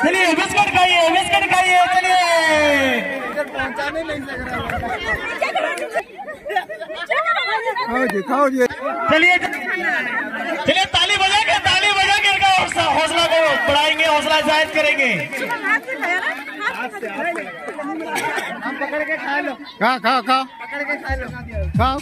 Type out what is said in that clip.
चलिए बिस्किट खाइए, बिस्किट खाइए, चलिए पहुंचाने नहीं लग रहा। खाओ जी। चलिए चलिए ताली बजा के इनका हौसला को बढ़ाएंगे, हौसला जाहिर करेंगे। हम पकड़ के खा लो। खा पकड़ के खा लो। खाओ